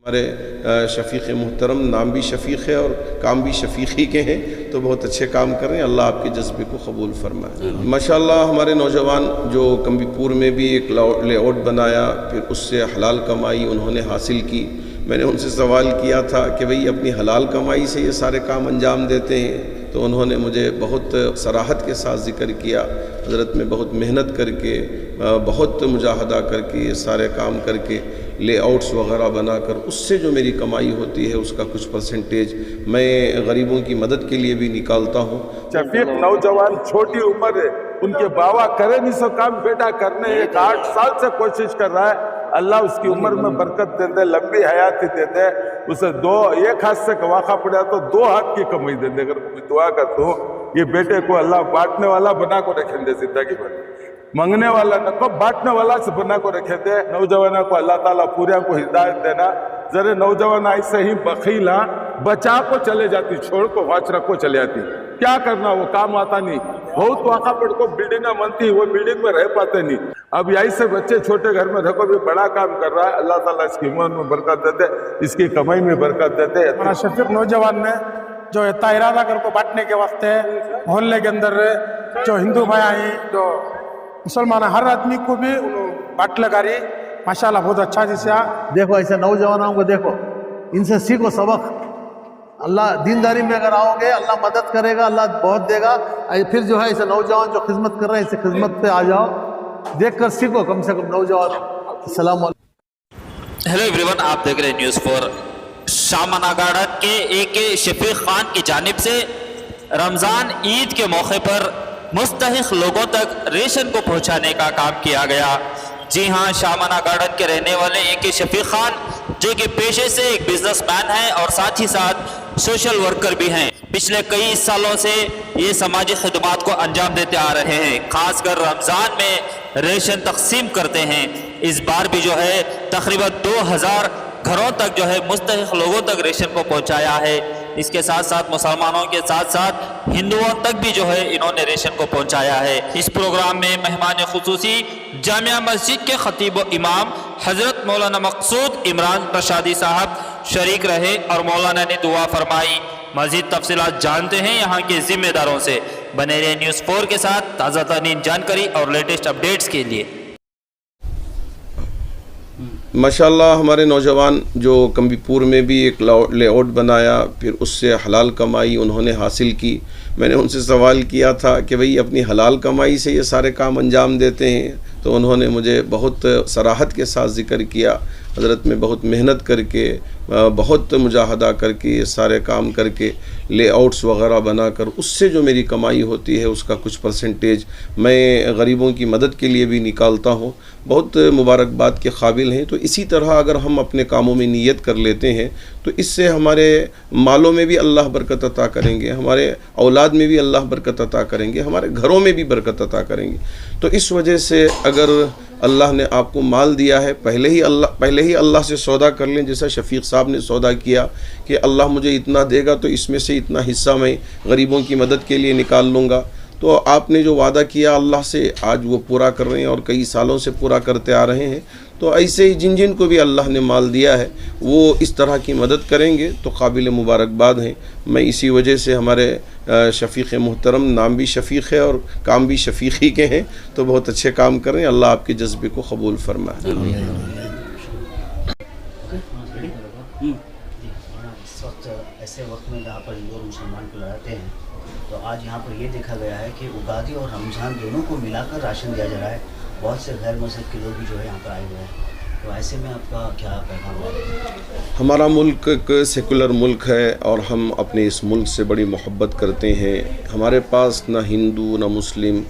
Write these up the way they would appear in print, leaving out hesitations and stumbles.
हमारे शफ़ीक़ मोहतरम नाम भी शफ़ीक़ है और काम भी शफ़ीक़ी के हैं, तो बहुत अच्छे काम कर रहे हैं। अल्लाह आपके जज्बे को कबूल फरमाए। माशाअल्लाह हमारे नौजवान जो कम्बीपुर में भी एक लेआउट बनाया, फिर उससे हलाल कमाई उन्होंने हासिल की। मैंने उनसे सवाल किया था कि भाई अपनी हलाल कमाई से ये सारे काम अंजाम देते हैं, तो उन्होंने मुझे बहुत सराहत के साथ ज़िक्र किया। हज़रत में बहुत मेहनत करके, बहुत मुजाहदा करके, ये सारे काम करके लेआउट्स वग़ैरह बनाकर उससे जो मेरी कमाई होती है उसका कुछ परसेंटेज मैं गरीबों की मदद के लिए भी निकालता हूँ। शफीक नौजवान छोटी उम्र है, उनके बाबा करे नहीं सो काम बेटा करने, एक 8 साल से कोशिश कर रहा है। अल्लाह उसकी उम्र में बरकत दे दे, लंबी हयाती दे दे। उसे एक हाथ से वाक़ा पड़ा तो 2 हाथ की कमाई दे दे। अगर मैं दुआ करता हूँ ये बेटे को अल्लाह बांटने वाला बना को रखें दे, जिंदगी भर मंगने वाला न को बांटने वाला से बना को रखे थे। नौजवानों को अल्लाह ताला पूरा को हिदायत देना। जरे नौजवान ऐसे ही बखीला बचा को चले जाती, छोड़ को वाच रख को चले जाती, क्या करना वो काम आता नहीं। बहुत वाक़ा पड़ को बिल्डिंग बनती, वो बिल्डिंग में रह पाते नहीं। अब यही से बच्चे छोटे घर में रखो भी बड़ा काम कर रहा है। अल्लाह ताला इसकी उम्र में बरकत देते, इसकी कमाई में बरकत देते। हमारा शफीक नौजवान ने जो इतना इरादा कर को बांटने के वास्ते मोहल्ले के अंदर जो हिंदू भाई आई, जो मुसलमान, हर आदमी को भी बाट लगा रही। माशाल्लाह बहुत अच्छा जिसे देखो ऐसे नौजवानों को देखो, इनसे सीखो सबक। अल्लाह दीनदारी में अगर आओगे अल्लाह मदद करेगा, अल्लाह बहुत देगा। फिर जो है ऐसे नौजवान जो खिदमत कर रहे हैं, इसे खिदमत पे आ जाओ, देखकर सीखो कम से कम नौजवान। अस्सलाम वालेकुम। हेलो एवरीवन, आप देख रहे हैं न्यूज़ 4। शामना गार्डन के AK शफीक खान की जानिब से रमज़ान ईद के मौके पर मुस्तहिक लोगों तक रेशन को पहुंचाने का काम किया गया। जी हाँ, शामना गार्डन के रहने वाले AK शफीक खान, जो कि पेशे से एक बिजनेसमैन हैं और साथ ही साथ सोशल वर्कर भी हैं, पिछले कई सालों से ये समाजी खिदमात को अंजाम देते आ रहे हैं। खासकर रमज़ान में रेशन तकसीम करते हैं। इस बार भी जो है तकरीबन 2000 घरों तक जो है मुस्तहिक लोगों तक रेशन को पहुंचाया है। इसके साथ साथ मुसलमानों के साथ साथ हिंदुओं तक भी जो है इन्होंने रेशन को पहुंचाया है। इस प्रोग्राम में मेहमान खुसूसी जामिया मस्जिद के खतीब व इमाम हज़रत मौलाना मकसूद इमरान प्रसादी साहब शरीक रहे और मौलाना ने दुआ फरमाई। मज़ीद तफसीलात जानते हैं यहाँ के जिम्मेदारों से। बने रहे न्यूज़ 4 के साथ ताज़ा तरीन जानकारी और लेटेस्ट अपडेट्स के लिए। माशाअल्लाह हमारे नौजवान जो कम्बीपुर में भी एक लेआउट बनाया, फिर उससे हलाल कमाई उन्होंने हासिल की। मैंने उनसे सवाल किया था कि भाई अपनी हलाल कमाई से ये सारे काम अंजाम देते हैं, तो उन्होंने मुझे बहुत सराहत के साथ ज़िक्र किया। हज़रत में बहुत मेहनत करके, बहुत मुजाहदा करके, ये सारे काम करके लेआउट्स वग़ैरह बनाकर उससे जो मेरी कमाई होती है उसका कुछ परसेंटेज मैं गरीबों की मदद के लिए भी निकालता हूँ। बहुत मुबारकबाद के काबिल हैं। तो इसी तरह अगर हम अपने कामों में नीयत कर लेते हैं तो इससे हमारे मालों में भी अल्लाह बरकत अता करेंगे, हमारे औलाद में भी अल्लाह बरकत अता करेंगे, हमारे घरों में भी बरकत अता करेंगे। तो इस वजह से अगर अल्लाह ने आपको माल दिया है, पहले ही अल्लाह से सौदा कर लें, जैसा शफीक साहब ने सौदा किया कि अल्लाह मुझे इतना देगा तो इसमें से इतना हिस्सा मैं गरीबों की मदद के लिए निकाल लूँगा। तो आपने जो वादा किया अल्लाह से आज वो पूरा कर रहे हैं और कई सालों से पूरा करते आ रहे हैं। तो ऐसे ही जिन जिन को भी अल्लाह ने माल दिया है वो इस तरह की मदद करेंगे तो काबिल मुबारकबाद हैं। मैं इसी वजह से हमारे शफ़ीक़ मोहतरम नाम भी शफ़ीक़ है और काम भी शफ़ीक़ी के हैं, तो बहुत अच्छे काम कर रहे हैं। अल्लाह आपके जज्बे को कबूल फरमाए। इस वक्त ऐसे वक्त में जहाँ पर हिंदू और मुसलमान को लड़ाते हैं, तो आज यहाँ पर ये देखा गया है कि उगादी और रमज़ान दोनों को मिलाकर राशन दिया जा रहा है। बहुत से गैर मज़हब के लोग भी जो है यहाँ पर आए हुए हैं, तो ऐसे में आपका क्या पैगाम है? हमारा मुल्क एक सेकुलर मुल्क है और हम अपने इस मुल्क से बड़ी मोहब्बत करते हैं। हमारे पास ना हिंदू ना मुस्लिम,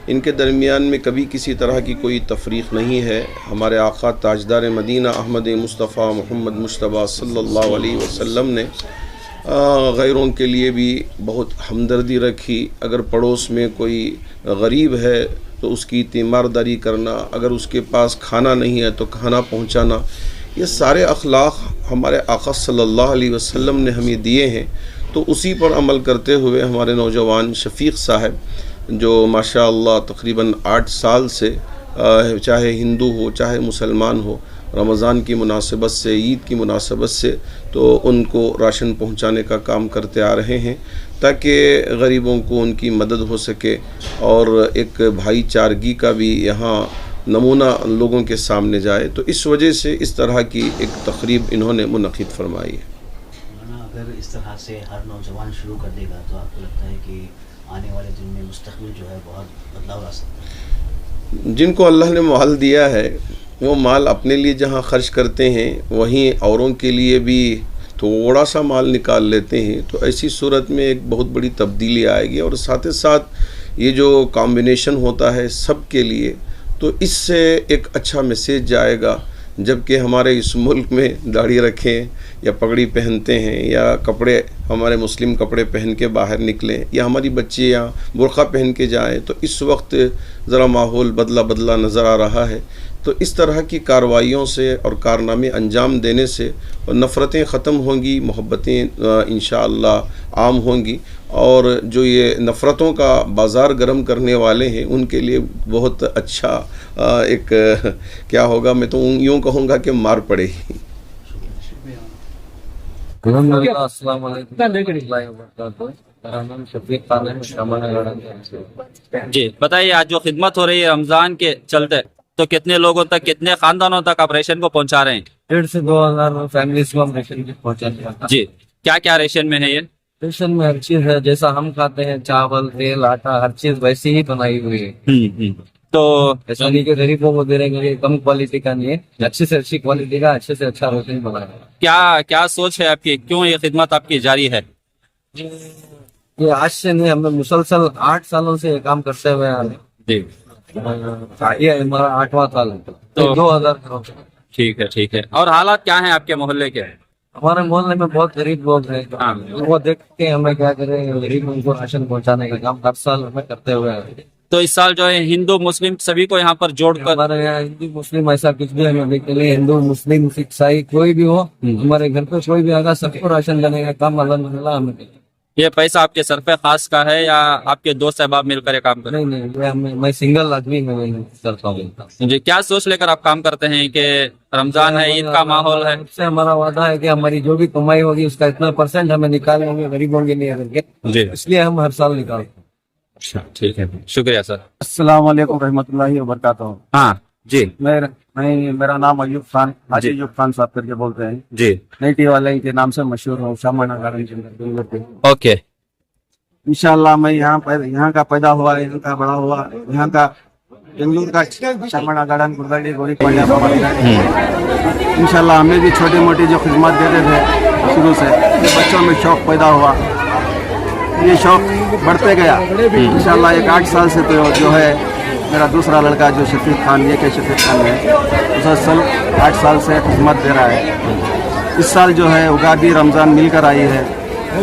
इनके दरमियान में कभी किसी तरह की कोई तफरीक़ नहीं है। हमारे आका ताजदार मदीना अहमद मुस्तफ़ा मोहम्मद मुस्तफ़ा सल्लल्लाहु अलैहि वसल्लम ने गैरों के लिए भी बहुत हमदर्दी रखी। अगर पड़ोस में कोई गरीब है तो उसकी तीमारदारी करना, अगर उसके पास खाना नहीं है तो खाना पहुंचाना, ये सारे अखलाक हमारे आका सल्लल्लाहु अलैहि वसल्लम ने हमें दिए हैं। तो उसी पर अमल करते हुए हमारे नौजवान शफ़ीक साहब जो माशाअल्लाह तकरीबन 8 साल से चाहे हिंदू हो चाहे मुसलमान हो, रमज़ान की मुनासिबत से, ईद की मुनासिबत से, तो उनको राशन पहुंचाने का काम करते आ रहे हैं ताकि गरीबों को उनकी मदद हो सके और एक भाईचारगी का भी यहाँ नमूना लोगों के सामने जाए। तो इस वजह से इस तरह की एक तकरीब इन्होंने मुनक़िद फरमाई है। अगर इस तरह से हर नौजवान शुरू कर देगा तो आपको लगता है कि आने वाले दिन में मुस्तक़बिल जो है बहुत बदलाव आ सकता है? जिनको अल्लाह ने माल दिया है वो माल अपने लिए जहाँ खर्च करते हैं वहीं औरों के लिए भी थोड़ा सा माल निकाल लेते हैं, तो ऐसी सूरत में एक बहुत बड़ी तब्दीली आएगी और साथ ही साथ ये जो कॉम्बिनेशन होता है सब के लिए, तो इससे एक अच्छा मैसेज जाएगा। जबकि हमारे इस मुल्क में दाढ़ी रखें या पगड़ी पहनते हैं या कपड़े हमारे मुस्लिम कपड़े पहन के बाहर निकलें या हमारी बच्चियाँ बुर्क़ा पहन के जाएं, तो इस वक्त ज़रा माहौल बदला बदला नज़र आ रहा है। तो इस तरह की कार्रवाइयों से और कारनामे अंजाम देने से नफ़रतें ख़त्म होंगी, मोहब्बतें इंशाअल्लाह आम होंगी और जो ये नफ़रतों का बाज़ार गर्म करने वाले हैं उनके लिए बहुत अच्छा एक क्या होगा, मैं तो यूँ कहूँगा कि मार पड़ेगी। अस्सलाम वालेकुम। मेरा नाम शफीक खान है, शामनगढ़। जी बताइए, आज जो खिदमत हो रही है रमज़ान के चलते, तो कितने लोगों तक, कितने खानदानों तक आप रेशन को पहुंचा रहे हैं? 1,500 से 2,000 फैमिलीज को हम रेशन पहुँचा। जी, क्या क्या रेशन में है ये? रेशन में हर चीज है, जैसा हम खाते हैं चावल तेल आटा हर चीज वैसी ही बनाई हुई है। तो ऐसा नहीं कि गरीबों को दे रहे हैं, कम क्वालिटी का नहीं है, अच्छी से अच्छी क्वालिटी का अच्छे से अच्छा रेशन बनाया है। क्या क्या सोच है आपकी, क्यों ये खिदमत आपकी जारी है? ये आज से नहीं, हमें मुसलसल 8 सालों से ये काम करते हुए आ रहे हैं। जी, ये हमारा 8वां साल है। तो 2000। ठीक है। और हालात क्या हैं आपके मोहल्ले के? हमारे मोहल्ले में बहुत गरीब लोग हैं, हाँ। वो देख के हमें क्या करें, गरीब उनको राशन पहुंचाने का काम हर साल हमें करते हुए आ रहे हैं। तो इस साल जो है हिंदू मुस्लिम सभी को यहाँ पर जोड़कर, हमारे यहाँ हिंदू मुस्लिम ऐसा कुछ भी हमें देखने लिए, हिंदू मुस्लिम सिख ईसाई कोई भी हो, हमारे घर पे कोई भी आगा सबको राशन देने का काम अल्हम्दुलिल्लाह हमें। ये पैसा आपके सरफे खास का है या आपके दोस्त अहबाब मिलकर ये काम करें? नहीं, मैं सिंगल आदमी में करता हूँ। जी, क्या सोच लेकर आप काम करते हैं कि रमजान है, ईद का माहौल है? इससे हमारा वादा है कि हमारी जो भी कमाई होगी उसका इतना % हमें निकालेंगे गरीबों के लिए करके, जी इसलिए हम हर साल निकालते हैं। अच्छा, ठीक है, शुक्रिया सर। अस्सलाम वालेकुम रहमतुल्लाहि व बरकातहू। हाँ जी, मेरा नाम अयूब खान, हाजी अयूब खान साहब करके बोलते हैं जी, नेटी वाले के नाम से मशहूर हूँ, शामाना गार्डन के अंदर। ओके। इंशाल्लाह मैं यहाँ का पैदा हुआ, यहाँ का बड़ा हुआ, यहाँ का बेंगलुरु का शामाना गार्डन गुरगाड़ी गोरी पांड्या बाबा इंशाल्लाह हमें भी छोटी मोटी जो खिदमत देते थे शुरू से, बच्चों में शौक पैदा हुआ, ये शौक बढ़ते गया। इंशाल्लाह एक 8 साल से तो जो है मेरा दूसरा लड़का जो शफीक खान, ये के शफीक खान है, मुसलसल 8 साल से खिदमत दे रहा है। इस साल जो है उगादी रमज़ान मिलकर आई है,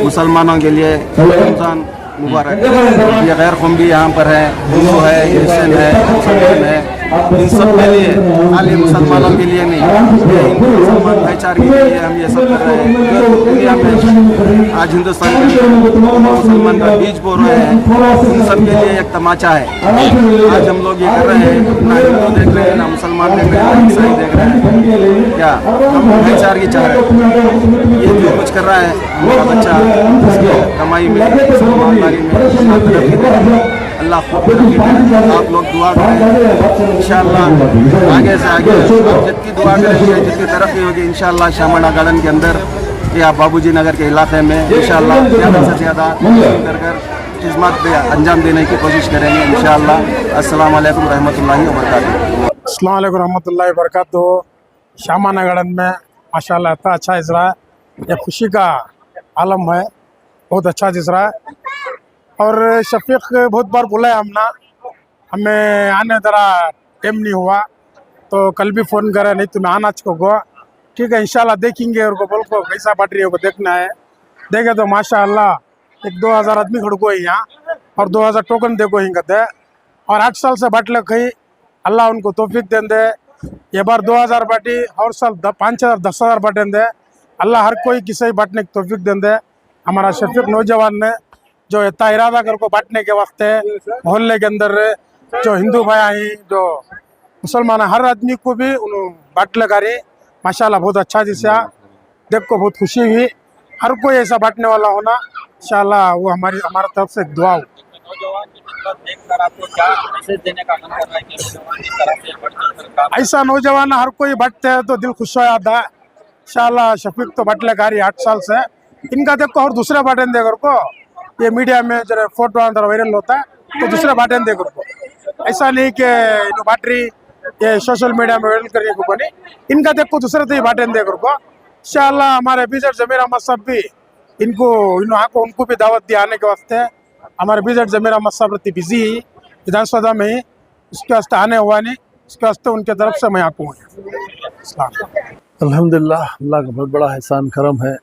मुसलमानों के लिए रमज़ान मुबारक। ये गैर कौम भी यहाँ पर है, हिंदू है, क्रिश्चियन है, मुसलमान है, इन सब के लिए, खाली मुसलमानों के लिए नहीं, ये हिंदू मुसलमान भाईचारे के लिए हम ये सब कर रहे हैं। दुनिया में आज हिंदुस्तान में मुसलमान का बीज बो रहे हैं, इन सब के लिए एक तमाचा है। आज हम लोग ये कर रहे हैं, ना हिंदू देख रहे हैं, ना मुसलमान देख रहे हैं, ना ईसाई देख रहे हैं, क्या हम भाईचारे चाह रहे हैं। ये जो कुछ कर रहा है मेरा बच्चा इसकी कमाई में, ईमानदारी में, अल्लाह आप लोग दुआ करें इंशाअल्लाह, आगे से आगे जितनी दुआ करेंगे जितनी तरक्की होगी इंशाअल्लाह शामाना गार्डन के अंदर या बाबूजी नगर के इलाके में इंशाअल्लाह ज़्यादा से ज़्यादा कर खिदमत अंजाम देने की कोशिश करेंगे इंशाअल्लाह। अस्सलाम वालेकुम रहमतुल्लाहि व बरकातहू। अस्सलाम वालेकुम रहमतुल्लाहि व बरकातहू। शामाना गार्डन में माशाल्लाह इतना अच्छा दिख रहा है, ये खुशी का आलम है, बहुत अच्छा दिख रहा है। और शफीक बहुत बार बोला है हमने, हमें आने जरा टाइम नहीं हुआ तो कल भी फ़ोन करा, नहीं तुम्हें आना को ठीक है इंशाल्लाह देखेंगे, और को बोल को कैसा बांट रही है वो देखना है। देखे तो माशाल्लाह एक 2000 आदमी खड़को है यहाँ और 2000 टोकन देखो ही कहते, और 8 साल से बांट लग गई, अल्लाह उनको तौफीक दें दे। ये बार 2000 बांटी, और साल 5000 10,000 बांटें दे, अल्लाह हर कोई किसी बांटने की तौफीक दें दे। हमारा शफीक नौजवान ने जो इतना इरादा कर को बांटने के वास्ते मोहल्ले के अंदर जो हिंदू भाई आई, जो मुसलमान हर आदमी को भी बाटले गाड़ी माशाल्लाह बहुत अच्छा दिशा देख को बहुत खुशी हुई। हर कोई ऐसा बांटने वाला होना इंशाल्लाह वो हमारा तरफ से दुआ हो। नौजवान की खिदमत देखकर आपको क्या मैसेज देने का मन कर रहा है कि नौजवान इस तरह से बढ़-चढ़ कर काम ऐसा नौजवान हर कोई बांटते हैं तो दिल खुश हो जाता है। इंशाल्लाह शफीक तो बाटले गाड़ी 8 साल से इनका देखो और दूसरे बाटन देकर को ये मीडिया में जरा फोटो अंदर वायरल होता है तो दूसरे बाटन देकर को ऐसा नहीं कि इन बैटरी ये सोशल मीडिया में वायरल करने को बने इनका देखो दूसरे तो ही बाटन देकर को इंशाल्लाह हमारे बीजेट जमीर अहमद साहब भी उनको भी दावत दी आने के वास्ते। हमारे बीजेट जमीर अहमद साहब रहती बिजी ही विधानसभा में ही उसके वास्ते आने हुआ नहीं उसके वास्ते उनके तरफ से मैं आपको अल्हम्दुलिल्लाह अल्लाह का बहुत बड़ा एहसान करम है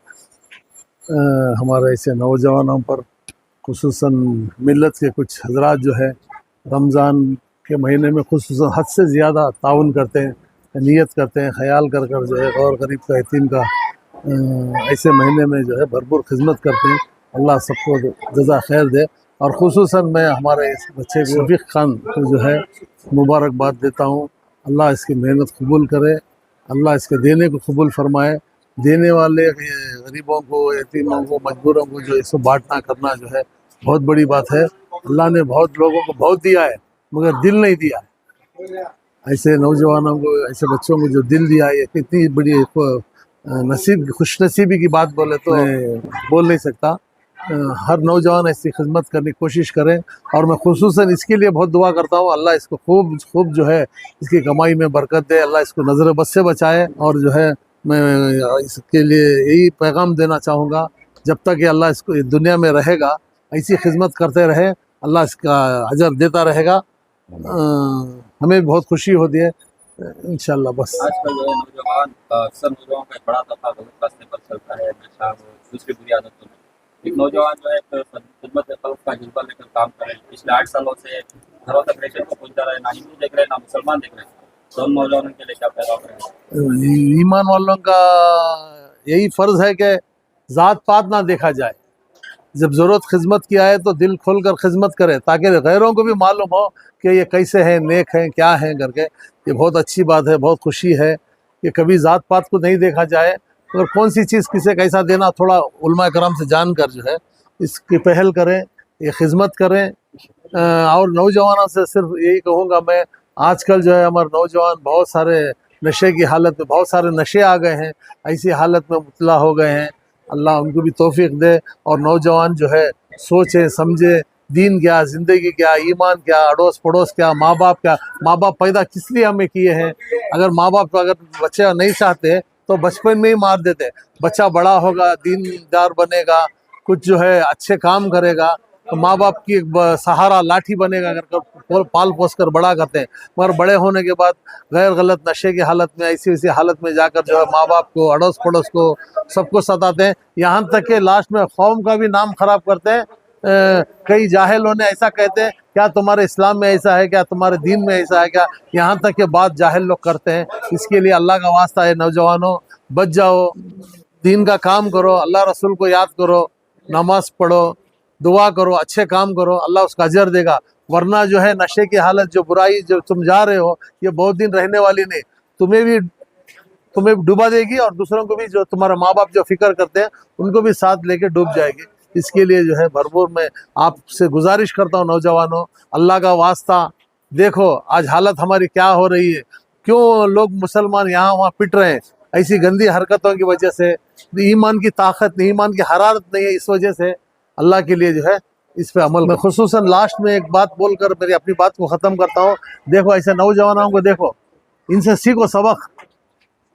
हमारे ऐसे नौजवानों पर, खुसूसन मिल्लत के कुछ हजरात जो है रमज़ान के महीने में खुसूसन हद से ज़्यादा ताउन करते हैं, नियत करते हैं, ख्याल कर कर जो है और गरीब का यतीम का ऐसे महीने में जो है भरपूर खिदमत करते हैं। अल्लाह सबको जज़ा खैर दे। और खुसूसन मैं हमारे इस बच्चे को शफीक खान को जो है मुबारकबाद देता हूँ। अल्लाह इसकी मेहनत कबूल करे, अल्लाह इसके देने को कबूल फरमाए। देने वाले गरीबों को, यतीमों को, मजबूरों को जो इसको बांटना करना जो है बहुत बड़ी बात है। अल्लाह ने बहुत लोगों को बहुत दिया है मगर दिल नहीं दिया है। ऐसे नौजवानों को, ऐसे बच्चों को जो दिल दिया है, कितनी बड़ी नसीब, खुशनसीबी की बात बोले तो बोल नहीं सकता। हर नौजवान ऐसी खिदमत करने की कोशिश करें और मैं खुसूसन इसके लिए बहुत दुआ करता हूँ अल्लाह इसको खूब खूब जो है इसकी कमाई में बरकत दे, अल्लाह इसको नज़र बद से बचाए। और जो है मैं इसके लिए यही पैगाम देना चाहूँगा, जब तक ये अल्लाह इसको दुनिया में रहेगा ऐसी खिदमत करते रहे, अल्लाह इसका अजर देता रहेगा। हमें भी बहुत खुशी होती है इंशाल्लाह। बस आजकल जो है नौजवान अक्सर नौजवान का एक बड़ा दफा गलत रास्ते पर चलता है, नशा दूसरी बुरी आदतों में। एक नौजवान जो है खिदमत खल्क का जज्बा लेकर काम कर रहे हैं। पिछले 8 सालों से घरों तक रेशन को पहुँचा रहे, ना हिंदू देख रहे हैं ना मुसलमान देख रहे हैं। तो उन नौजवानों के लिए क्या पैगाम रहेगा? ईमान वालों का यही फ़र्ज़ है कि ज़ात पात ना देखा जाए। जब ज़रूरत खिदमत की आए तो दिल खोल कर खिदमत करे ताकि गैरों को भी मालूम हो कि ये कैसे हैं, नेक हैं, क्या हैं करके। ये बहुत अच्छी बात है, बहुत खुशी है कि कभी ज़ात पात को नहीं देखा जाए, अगर कौन सी चीज़ किसे कैसा देना थोड़ा उलमा करम से जान कर जो है इसकी पहल करें, ये खिदमत करें। और नौजवानों से सिर्फ यही कहूँगा मैं, आजकल जो है हमारे नौजवान बहुत सारे नशे की हालत में, बहुत सारे नशे आ गए हैं, ऐसी हालत में मुब्तला हो गए हैं। अल्लाह उनको भी तौफीक दे और नौजवान जो है सोचे समझे दीन क्या, ज़िंदगी क्या, ईमान क्या, अड़ोस पड़ोस क्या, माँ बाप क्या। माँ बाप पैदा किस लिए हमें किए हैं? अगर माँ बाप अगर बच्चे नहीं चाहते तो बचपन में ही मार देते। बच्चा बड़ा होगा, दीनदार बनेगा, कुछ जो है अच्छे काम करेगा तो माँ बाप की एक सहारा लाठी बनेगा अगर पाल पोस कर बड़ा करते हैं। मगर बड़े होने के बाद गैर गलत नशे की हालत में, ऐसी वैसी हालत में जाकर जो है माँ बाप को, अड़ोस पड़ोस को, सबको सताते हैं। यहाँ तक कि लास्ट में कौम का भी नाम खराब करते हैं। कई जाहिलों ने ऐसा कहते हैं, क्या तुम्हारे इस्लाम में ऐसा है, क्या तुम्हारे दीन में ऐसा है क्या? यहाँ तक के बात जाहिल लोग करते हैं। इसके लिए अल्लाह का वास्ता है, नौजवानों बच जाओ, दीन का काम करो, अल्लाह रसूल को याद करो, नमाज पढ़ो, दुआ करो, अच्छे काम करो, अल्लाह उसका अजर देगा। वरना जो है नशे की हालत, जो बुराई जो तुम जा रहे हो, ये बहुत दिन रहने वाली नहीं, तुम्हें डुबा देगी और दूसरों को भी, जो तुम्हारे माँ बाप जो फिक्र करते हैं उनको भी साथ लेके डूब जाएगी। इसके लिए जो है भरपूर मैं आपसे गुजारिश करता हूँ नौजवानों, अल्लाह का वास्ता देखो आज हालत हमारी क्या हो रही है, क्यों लोग मुसलमान यहाँ वहाँ पिट रहे हैं, ऐसी गंदी हरकतों की वजह से। ईमान की ताकत नहीं, ईमान की हरारत नहीं है, इस वजह से अल्लाह के लिए जो है इस पे अमल। मैं खुसूसन लास्ट में एक बात बोलकर मेरी अपनी बात को ख़त्म करता हूँ। देखो ऐसे नौजवानों को देखो, इनसे सीखो सबक।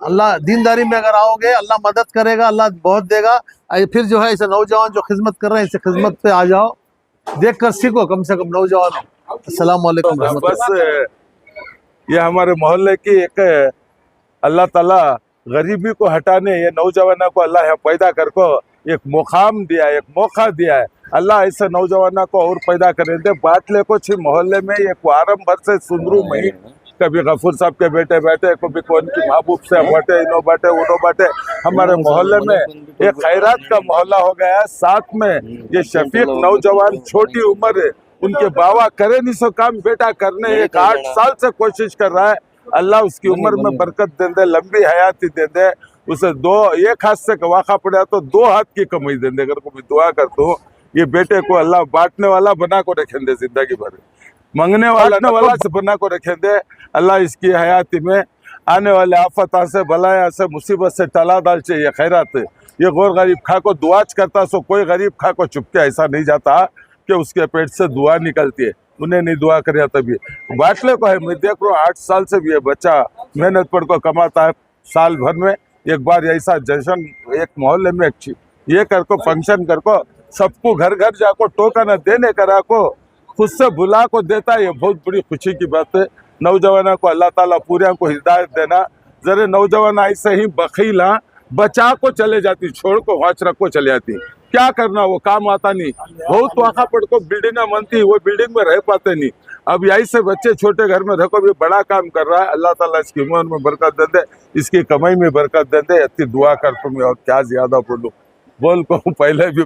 अल्लाह दीनदारी में अगर आओगे अल्लाह मदद करेगा, अल्लाह बहुत देगा। फिर जो है ऐसे नौजवान जो खिदमत कर रहे हैं, इसे खिदमत पे आ जाओ, देख कर सीखो कम से कम नौजवानों। अस्सलाम वालेकुम रहमतुल्लाह। बस ये हमारे मोहल्ले की एक अल्लाह ताला गरीबी को हटाने, ये नौजवानों को अल्लाह यहाँ पैदा कर को एक मुकाम दिया है, एक मौका दिया है। अल्लाह ऐसे नौजवानों को और पैदा करे दे। बाटले को छी मोहल्ले में एक वारम भर से सुंदरू में कभी गफूर साहब के बेटे बैठे, कभी कौन की महबूब से बैठे, इनो बैठे, उनो बैठे। हमारे मोहल्ले में एक खैरात का मोहल्ला हो गया है। साथ में ये शफीक नौजवान, छोटी उम्र है, उनके बाबा करे नहीं सो काम बेटा करने, एक 8 साल से कोशिश कर रहा है। अल्लाह उसकी उम्र में बरकत दे दे, लंबी हयाती दे दे, उसे एक हाथ से वाखा पड़ा तो 2 हाथ की कमाई दे दे। अगर को भी दुआ करता हूँ ये बेटे को अल्लाह बांटने वाला बना को रखें दे, जिंदगी भर मंगने वाला से बना को रखें दे। अल्लाह इसकी हयाती में आने वाले आफत से, बलाया से, मुसीबत से टला डाल चाहिए खैरात। ये गौर गरीब खा को दुआच करता सो कोई गरीब खा को चुपके ऐसा नहीं जाता कि उसके पेट से दुआ निकलती है, उन्हें नहीं दुआ करे तभी बाटले को है। मैं देख रहा हूँ 8 साल से भी ये बच्चा मेहनत पर को कमाता है, साल भर में एक बार ऐसा जश्न एक मोहल्ले में ये कर को फंक्शन कर को सबको घर घर जाको टोका न देने करा को खुद से बुला को देता है। ये बहुत बड़ी खुशी की बात है। नौजवानों को अल्लाह ताला पूरे को हिदायत देना। जरे नौजवान ऐसे ही बखीला बचा को चले जाती, छोड़ को वाच रख को चले जाती, क्या करना वो काम आता नहीं। बहुत वाखा पड़ को बिल्डिंग बनती, वो बिल्डिंग में रह पाते नहीं। अब यही से बच्चे छोटे घर में रखो भी बड़ा काम कर रहा है। अल्लाह ताला इसकी उम्र में बरकत दे दे, इसकी कमाई में बरकत दे दे। इतनी दुआ कर तुम्हें और क्या ज्यादा बोलूं, बोल को पहले भी